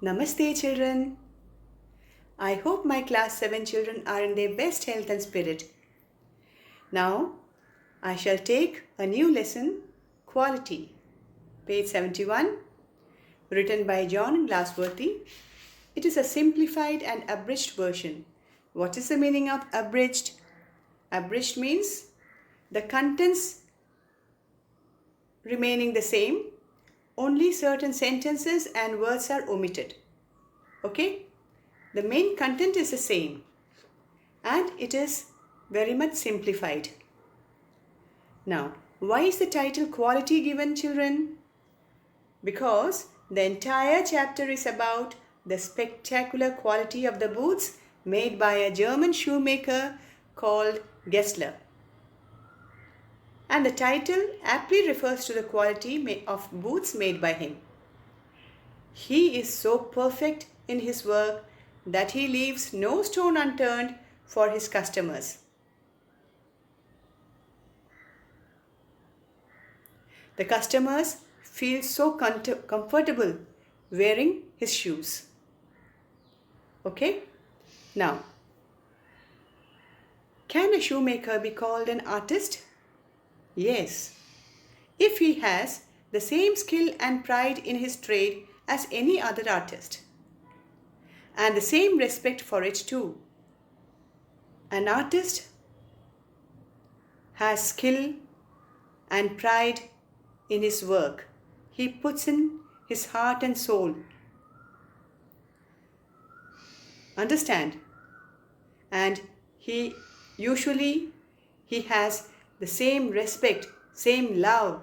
Namaste, children. I hope my class 7 children are in their best health and spirit. Now, I shall take a new lesson, Quality, page 71, written by John Glassworthy. It is a simplified and abridged version. What is the meaning of abridged? Abridged means the contents remaining the same, only certain sentences and words are omitted. Okay? The main content is the same and it is very much simplified. Now, why is the title Quality given, children? Because the entire chapter is about the spectacular quality of the boots made by a German shoemaker called Gessler. And the title aptly refers to the quality of boots made by him. He is so perfect in his work that he leaves no stone unturned for his customers. The customers feel so comfortable wearing his shoes. Okay? Now, can a shoemaker be called an artist? Yes, if he has the same skill and pride in his trade as any other artist, and the same respect for it too. An artist has skill and pride in his work. He puts in his heart and soul. Understand? And he has the same respect, same love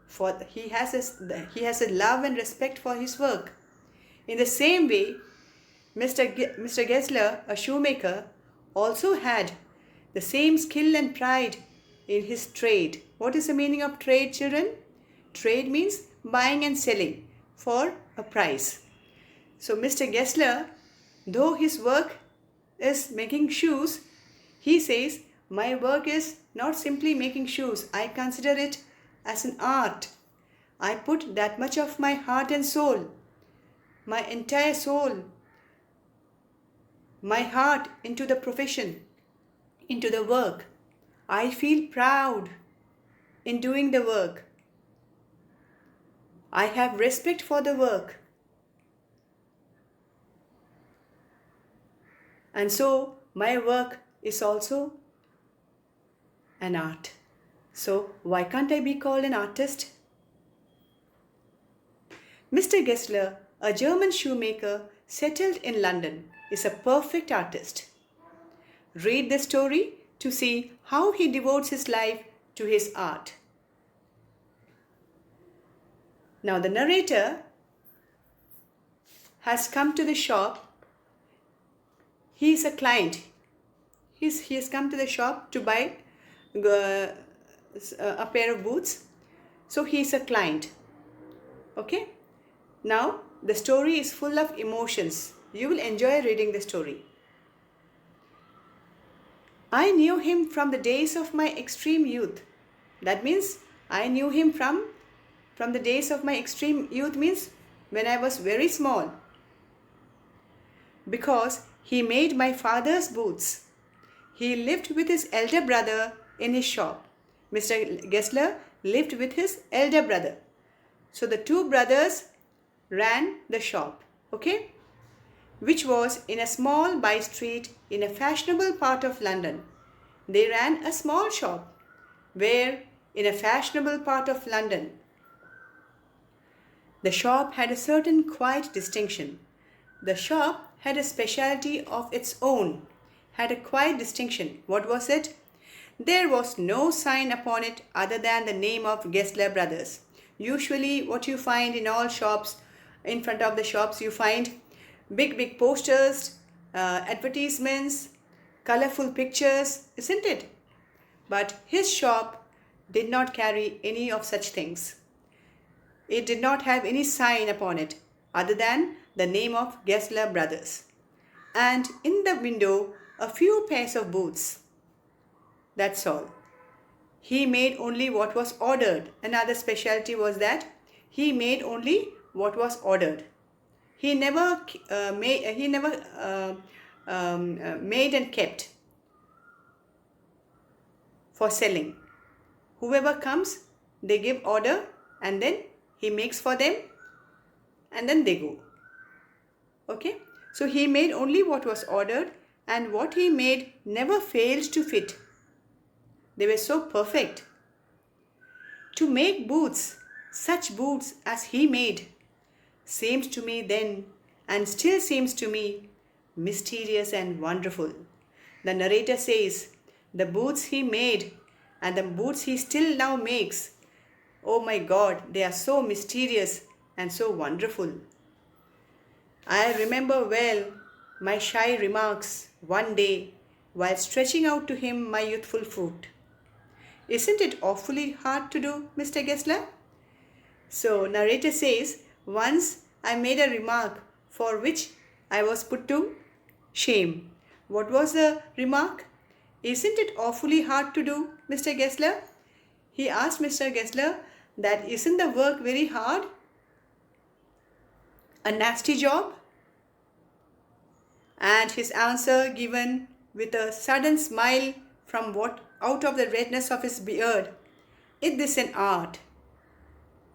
for he has a love and respect for his work. In the same way, Mr. Gessler, a shoemaker, also had the same skill and pride in his trade. What is the meaning of trade, children? Trade means buying and selling for a price. So Mr. Gessler, though his work is making shoes, he says, my work is not simply making shoes. I consider it as an art. I put that much of my heart and soul, my entire soul, my heart into the profession, into the work. I feel proud in doing the work. I have respect for the work. And so my work is also an art. So why can't I be called an artist? Mr. Gessler, a German shoemaker settled in London, is a perfect artist. Read the story to see how he devotes his life to his art. Now the narrator has come to the shop. He is a client. He has come to the shop to buy a pair of boots. So he is a client. Okay? Now the story is full of emotions. You will enjoy reading the story. I knew him from the days of my extreme youth. That means I knew him from the days of my extreme youth means when I was very small. Because he made my father's boots. He lived with his elder brother in his shop. Mr. Gessler lived with his elder brother. So the two brothers ran the shop, okay? Which was in a small by street in a fashionable part of London. They ran a small shop where in a fashionable part of London. The shop had a certain quiet distinction. The shop had a specialty of its own, had a quiet distinction. What was it? There was no sign upon it other than the name of Gessler Brothers. Usually what you find in all shops, in front of the shops, you find big posters, advertisements, colorful pictures, isn't it? But his shop did not carry any of such things. It did not have any sign upon it other than the name of Gessler Brothers. And in the window, a few pairs of boots. That's all. He made only what was ordered. Another specialty was that he made only what was ordered. he never made and kept for selling. Whoever comes, they give order and then he makes for them and then they go. Okay, so he made only what was ordered, and what he made never failed to fit. They were so perfect. To make boots, such boots as he made, seemed to me then, and still seems to me, mysterious and wonderful. The narrator says, the boots he made and the boots he still now makes, oh my God, they are so mysterious and so wonderful. I remember well my shy remarks one day while stretching out to him my youthful foot. Isn't it awfully hard to do, Mr. Gessler? So, narrator says, once I made a remark for which I was put to shame. What was the remark? Isn't it awfully hard to do, Mr. Gessler? He asked Mr. Gessler that isn't the work very hard? A nasty job? And his answer given with a sudden smile from out of the redness of his beard, is this an art?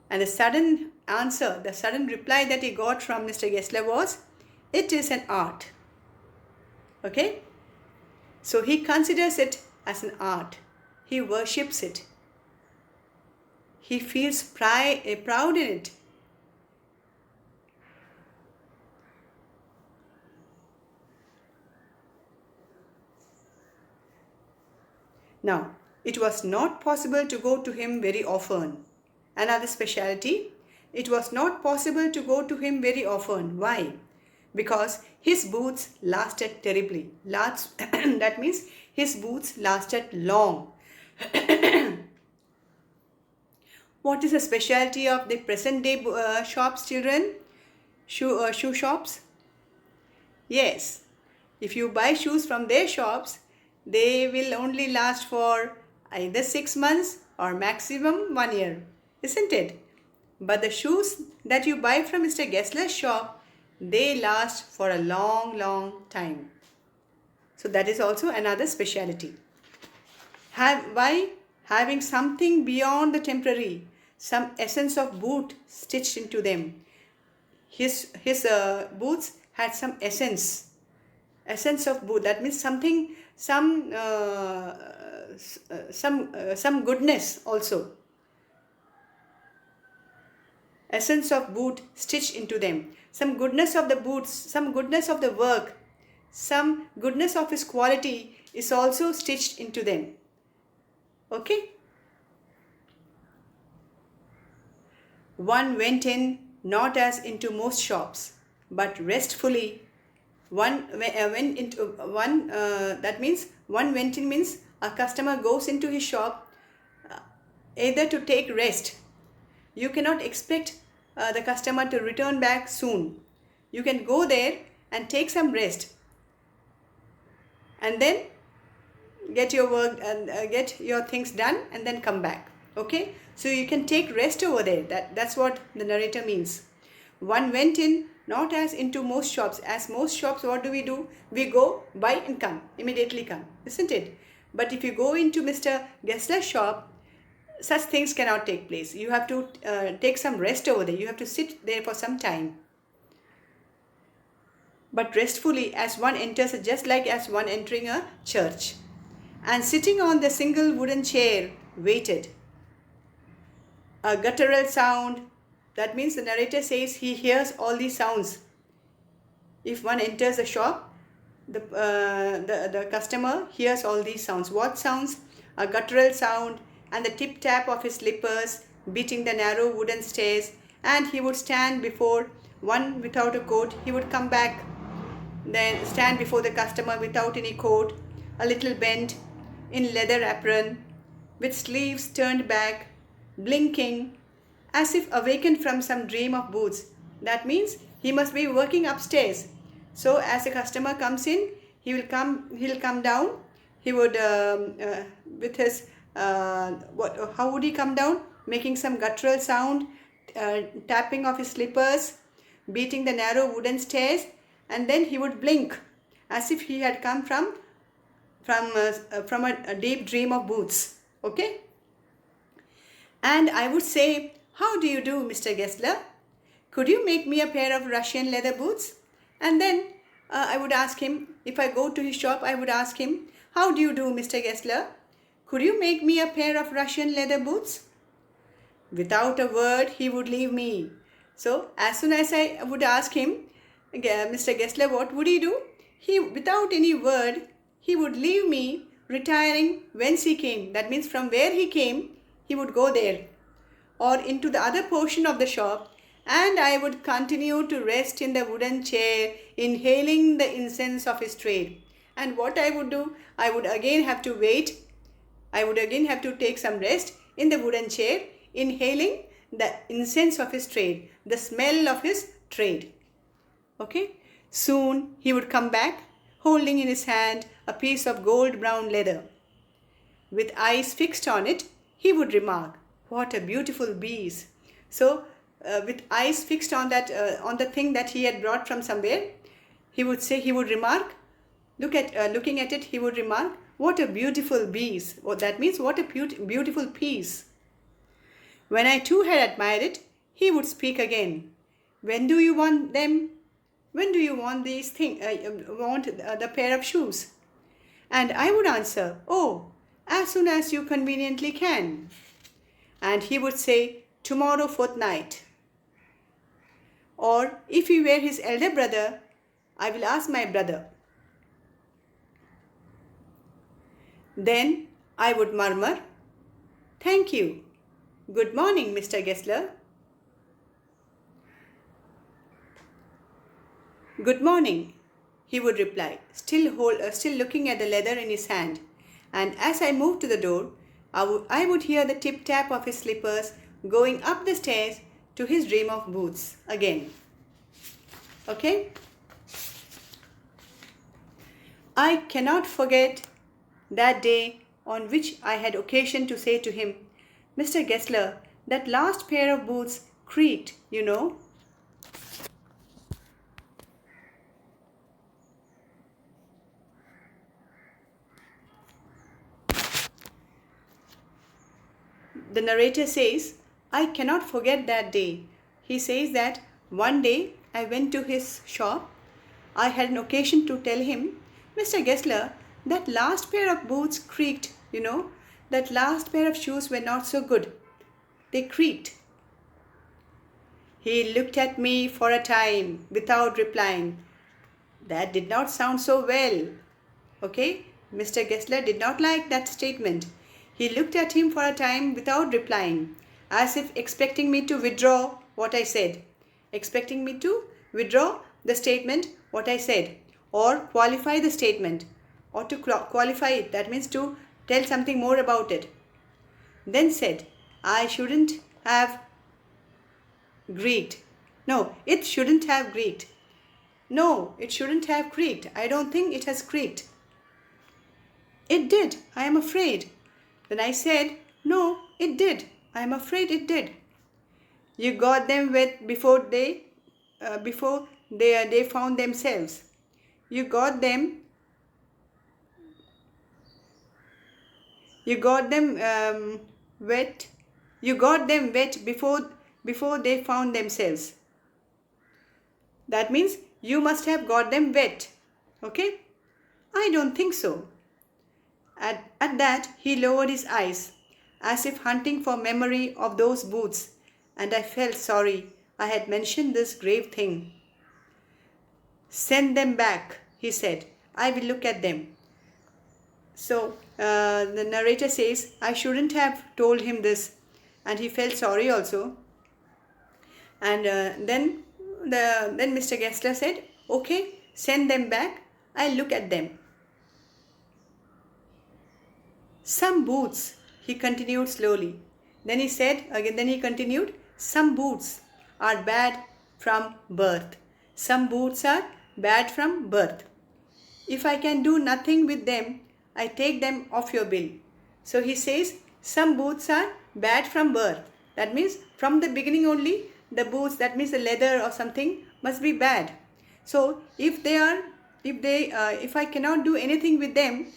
And the sudden answer, the sudden reply that he got from Mr. Gessler was, it is an art. Okay? So he considers it as an art. He worships it. He feels proud in it. Now, it was not possible to go to him very often. Another specialty, it was not possible to go to him very often. Why? Because his boots lasted terribly. That means his boots lasted long. What is the specialty of the present day shops, children? Shoe shops? Yes, if you buy shoes from their shops, they will only last for either 6 months or maximum 1 year, isn't it? But the shoes that you buy from Mr. Gessler's shop, they last for a long time. So that is also another specialty. Why? Having something beyond the temporary, some essence of boot stitched into them. His boots had some essence of boot. That means something, some goodness also. Essence of boot stitched into them. Some goodness of the boots, some goodness of the work, some goodness of his quality is also stitched into them. Okay? One went in not as into most shops, but restfully. That means one went in means a customer goes into his shop either to take rest. You cannot expect the customer to return back soon. You can go there and take some rest and then get your work and get your things done and then come back. Okay, so you can take rest over there. That's what the narrator means. One went in not as into most shops. As most shops, what do? We go, buy and come, immediately come, isn't it? But if you go into Mr. Gessler's shop, such things cannot take place. You have to take some rest over there. You have to sit there for some time. But restfully, as one enters, just like as one entering a church. And sitting on the single wooden chair, waited. A guttural sound, that means the narrator says he hears all these sounds. If one enters the shop, the customer hears all these sounds. What sounds? A guttural sound and the tip-tap of his slippers beating the narrow wooden stairs, and he would stand before one without a coat. He would come back, then stand before the customer without any coat, a little bent, in leather apron, with sleeves turned back, blinking, as if awakened from some dream of boots. That means he must be working upstairs. So as a customer comes in, he'll come down. He would with his how would he come down? Making some guttural sound, tapping of his slippers, beating the narrow wooden stairs, and then he would blink as if he had come from a deep dream of boots. Okay? And I would say, "How do you do, Mr. Gessler? Could you make me a pair of Russian leather boots?" And then I would ask him, if I go to his shop, I would ask him, "How do you do, Mr. Gessler? Could you make me a pair of Russian leather boots?" Without a word, he would leave me. So as soon as I would ask him, "Mr. Gessler, what would he do?" He, without any word, he would leave me, retiring whence he came. That means from where he came, he would go there or into the other portion of the shop, and I would continue to rest in the wooden chair, inhaling the incense of his trade. And what I would do, I would again have to wait. I would again have to take some rest in the wooden chair, inhaling the incense of his trade, the smell of his trade. Okay? Soon he would come back, holding in his hand a piece of gold brown leather. With eyes fixed on it, he would remark, "What a beautiful piece." So, with eyes fixed on that, on the thing that he had brought from somewhere, he would remark, looking at it, he would remark, "What a beautiful piece." Well, that means, what a beautiful piece. When I too had admired it, he would speak again. "When do you want them? When do you want these things? Want the pair of shoes?" And I would answer, "Oh, as soon as you conveniently can." And he would say, "Tomorrow fortnight." Or if he were his elder brother, I will ask my brother. Then I would murmur, "Thank you. Good morning, Mr. Gessler." "Good morning," he would reply, still looking at the leather in his hand. And as I moved to the door, I would hear the tip-tap of his slippers going up the stairs to his dream of boots again. Okay? I cannot forget that day on which I had occasion to say to him, "Mr. Gessler, that last pair of boots creaked, you know." The narrator says, "I cannot forget that day." He says that one day I went to his shop. I had an occasion to tell him, "Mr. Gessler, that last pair of boots creaked, you know. That last pair of shoes were not so good. They creaked." He looked at me for a time without replying. That did not sound so well. Okay? Mr. Gessler did not like that statement. He looked at him for a time without replying, as if expecting me to withdraw what I said, expecting me to withdraw the statement, what I said, or qualify the statement, or to qualify it, that means to tell something more about it. Then said, "I shouldn't have creaked. No, it shouldn't have creaked. No, it shouldn't have creaked. I don't think it has creaked." "It did, I am afraid." Then I said, "No, it did. I am afraid it did." "You got them wet before they found themselves. You got them wet. You got them wet before they found themselves." That means you must have got them wet. Okay? "I don't think so." At that, he lowered his eyes, as if hunting for memory of those boots, and I felt sorry I had mentioned this grave thing. "Send them back," he said. "I will look at them." So, the narrator says, I shouldn't have told him this, and he felt sorry also. And then Mr. Gessler said, "Okay, send them back. I'll look at them." "Some boots," he continued slowly. Then he continued, "Some boots are bad from birth. Some boots are bad from birth. If I can do nothing with them, I take them off your bill." So he says, some boots are bad from birth. That means from the beginning only, the boots, that means the leather or something, must be bad. So if I cannot do anything with them,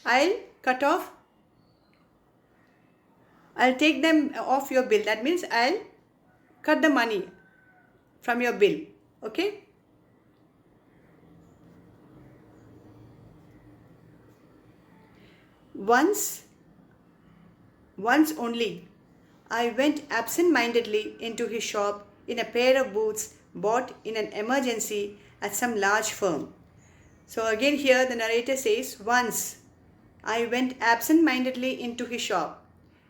I'll cut off, I'll take them off your bill. That means I'll cut the money from your bill. Okay. Once only, I went absent-mindedly into his shop in a pair of boots bought in an emergency at some large firm. So again here the narrator says, once I went absent-mindedly into his shop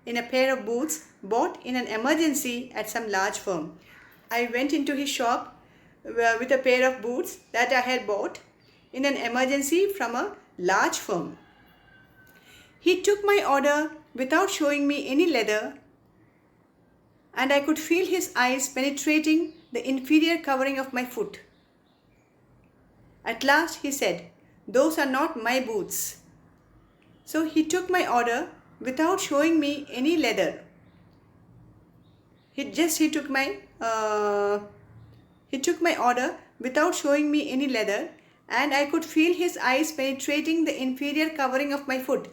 in a pair of boots bought in an emergency at some large firm. I went into his shop with a pair of boots that I had bought in an emergency from a large firm. He took my order without showing me any leather, and I could feel his eyes penetrating the inferior covering of my foot. At last he said, "Those are not my boots." So he took my order without showing me any leather. He took my order without showing me any leather, and I could feel his eyes penetrating the inferior covering of my foot.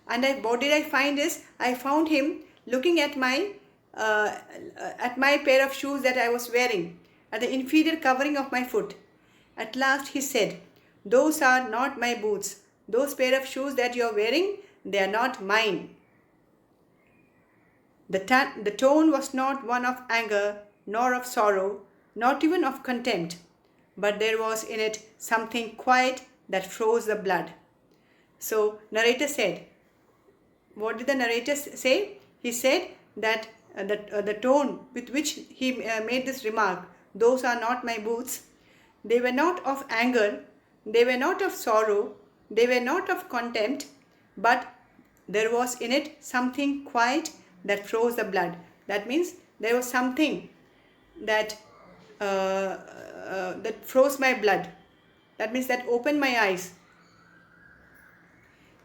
And what did I find is, I found him looking at my pair of shoes that I was wearing, at the inferior covering of my foot. At last he said, "Those are not my boots. Those pair of shoes that you are wearing, they are not mine." The tone was not one of anger, nor of sorrow, not even of contempt, but there was in it something quiet that froze the blood. So narrator said, what did the narrator say? He said that the tone with which he made this remark, "Those are not my boots," they were not of anger, they were not of sorrow, they were not of contempt, but there was in it something quiet that froze the blood. That means there was something that froze my blood. That means that opened my eyes.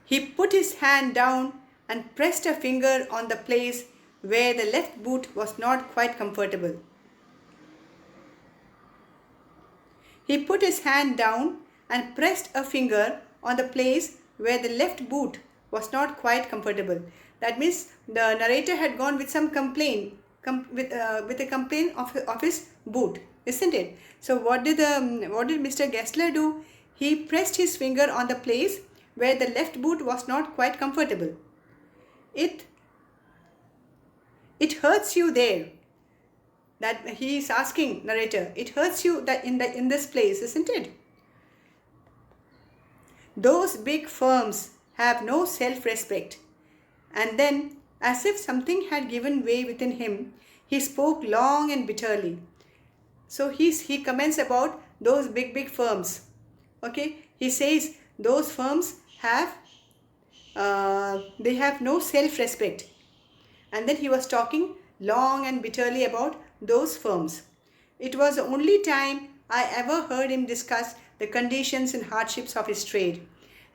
He put his hand down and pressed a finger on the place where the left boot was not quite comfortable. He put his hand down and pressed a finger on the place where the left boot was not quite comfortable. That means the narrator had gone with some complaint, with a complaint of his boot, isn't it? So what did Mr. Gessler do? He pressed his finger on the place where the left boot was not quite comfortable. It hurts you there. That he is asking narrator. It hurts you that in this place, isn't it? Those big firms have no self-respect. And then, as if something had given way within him, he spoke long and bitterly. So he comments about those big firms. Okay, he says those firms have they have no self-respect. And then he was talking long and bitterly about those firms. It was the only time I ever heard him discuss the conditions and hardships of his trade.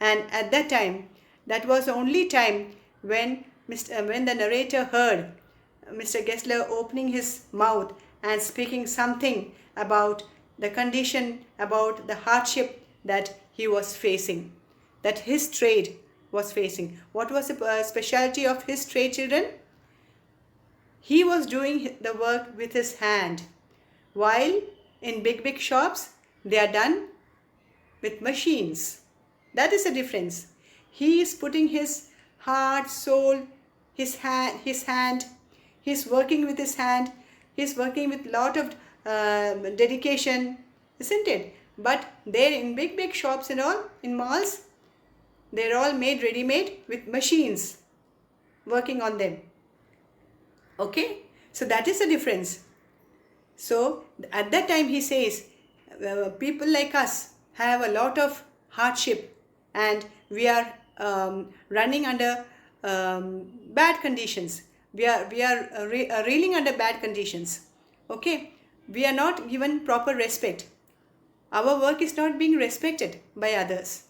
And at that time, that was the only time when the narrator heard Mr. Gessler opening his mouth and speaking something about the condition, about the hardship that he was facing, that his trade was facing. What was the specialty of his trade, children? He was doing the work with his hand, while in big shops they are done with machines. That is the difference. He is putting his heart, soul, his hand, he's working with his hand, he's working with lot of dedication, isn't it? But there in big shops and all, in malls, they're all made ready-made with machines working on them. Okay, so that is the difference. So at that time he says, people like us have a lot of hardship and we are running under bad conditions. We are reeling under bad conditions. Okay, we are not given proper respect. Our work is not being respected by others.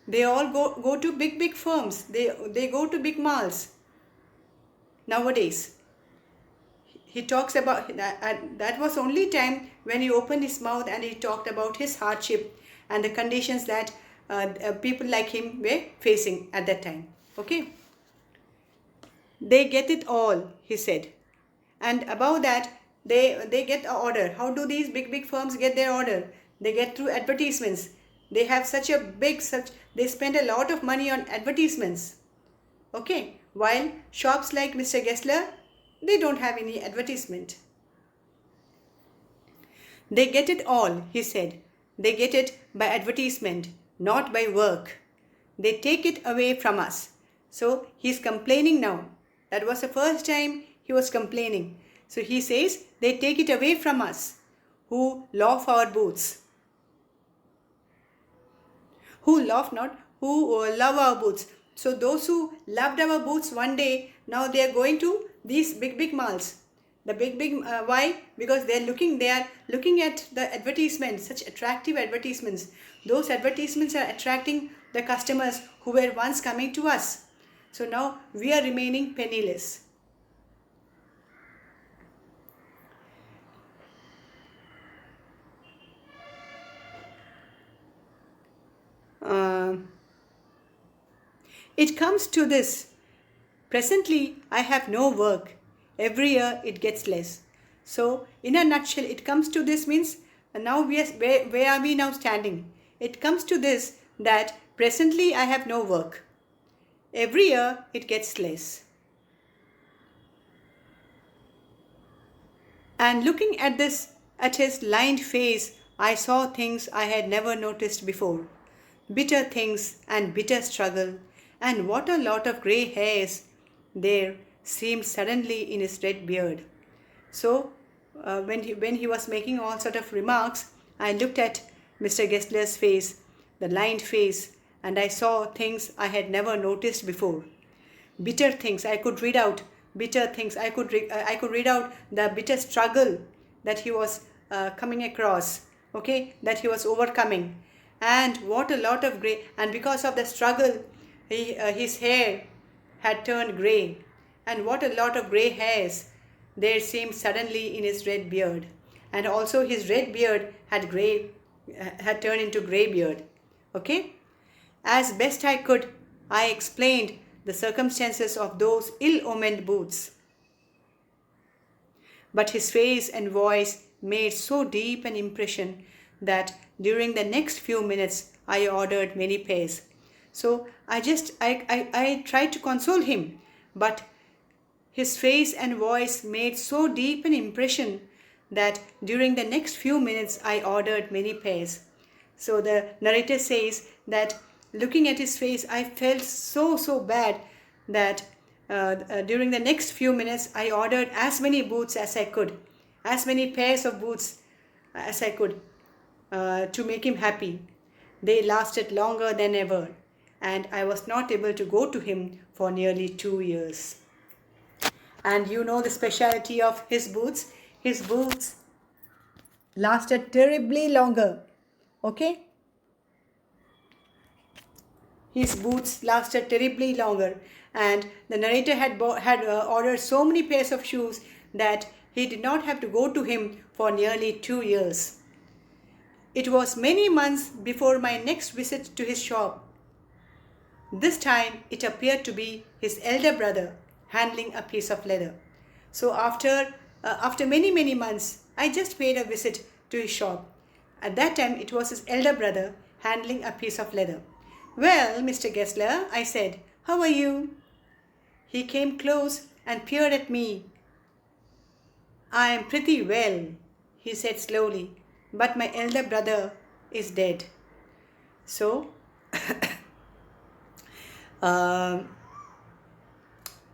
They all go to big firms. They go to big malls. Nowadays, he talks about that was only time when he opened his mouth and he talked about his hardship and the conditions that people like him were facing at that time. Okay. They get it all, he said. And above that, they get an order. How do these big firms get their order? They get through advertisements. They have they spend a lot of money on advertisements. Okay. While shops like Mr. Gessler, they don't have any advertisement. They get it all, he said. They get it by advertisement, not by work. They take it away from us. So he's complaining now. That was the first time he was complaining. So he says, they take it away from us who love our boots. Who love our boots. So those who loved our boots one day, now they are going to these big malls. The why? Because they are looking at the advertisements, such attractive advertisements. Those advertisements are attracting the customers who were once coming to us. So now we are remaining penniless. It comes to this. Presently, I have no work. Every year it gets less. So, in a nutshell, it comes to this means now where are we now standing? It comes to this that presently I have no work. Every year it gets less. And looking at his lined face, I saw things I had never noticed before. Bitter things and bitter struggle, and what a lot of grey hairs there seemed suddenly in his red beard. So, when he was making all sort of remarks, I looked at Mr. Gessler's face, the lined face, and I saw things I had never noticed before. Bitter things I could read out. Bitter things I could read out the bitter struggle that he was coming across. Okay, that he was overcoming, and what a lot of grey. And because of the struggle, his hair had turned grey, and what a lot of grey hairs there seemed suddenly in his red beard, and also his red beard had turned into grey beard. Okay, as best I could, I explained the circumstances of those ill-omened boots. But his face and voice made so deep an impression that during the next few minutes I ordered many pairs. So I tried to console him, but his face and voice made so deep an impression that during the next few minutes I ordered many pairs. So the narrator says that looking at his face, I felt so bad that during the next few minutes I ordered as many boots as I could, as many pairs of boots as I could to make him happy. They lasted longer than ever, and I was not able to go to him for nearly 2 years. And you know the speciality of his boots. His boots lasted terribly longer. Okay? His boots lasted terribly longer, and the narrator had ordered so many pairs of shoes that he did not have to go to him for nearly 2 years. It was many months before my next visit to his shop. This time it appeared to be his elder brother handling a piece of leather. So after many months, I just paid a visit to his shop. At that time, it was his elder brother handling a piece of leather. "Well, Mr. Gessler," I said, "how are you?" He came close and peered at me. "I am pretty well," he said slowly, "but my elder brother is dead." So,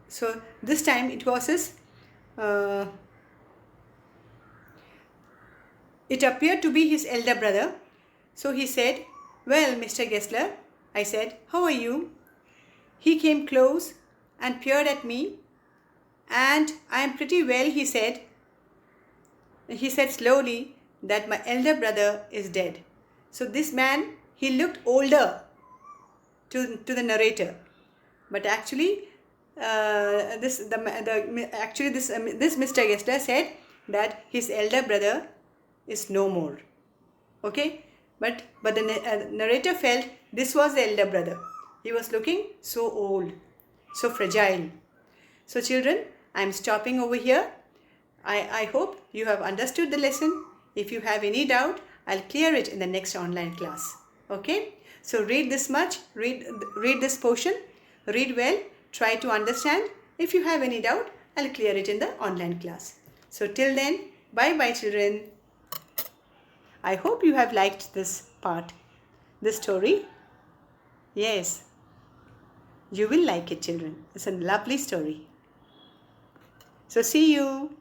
so this time it was his, it appeared to be his elder brother. So he said, "Well, Mr. Gessler," I said, "how are you?" He came close and peered at me. "And I am pretty well," he said. He said slowly that my elder brother is dead. So this man, he looked older to the narrator. But actually, this Mr. Gessler said that his elder brother is no more. Okay, but the narrator felt this was the elder brother. He was looking so old, so fragile. So children, I am stopping over here. I hope you have understood the lesson. If you have any doubt, I'll clear it in the next online class. Okay, so read this much, read this portion, read well, try to understand. If you have any doubt, I'll clear it in the online class. So till then, bye bye children. I hope you have liked this part, this story. Yes, you will like it children. It's a lovely story. So see you.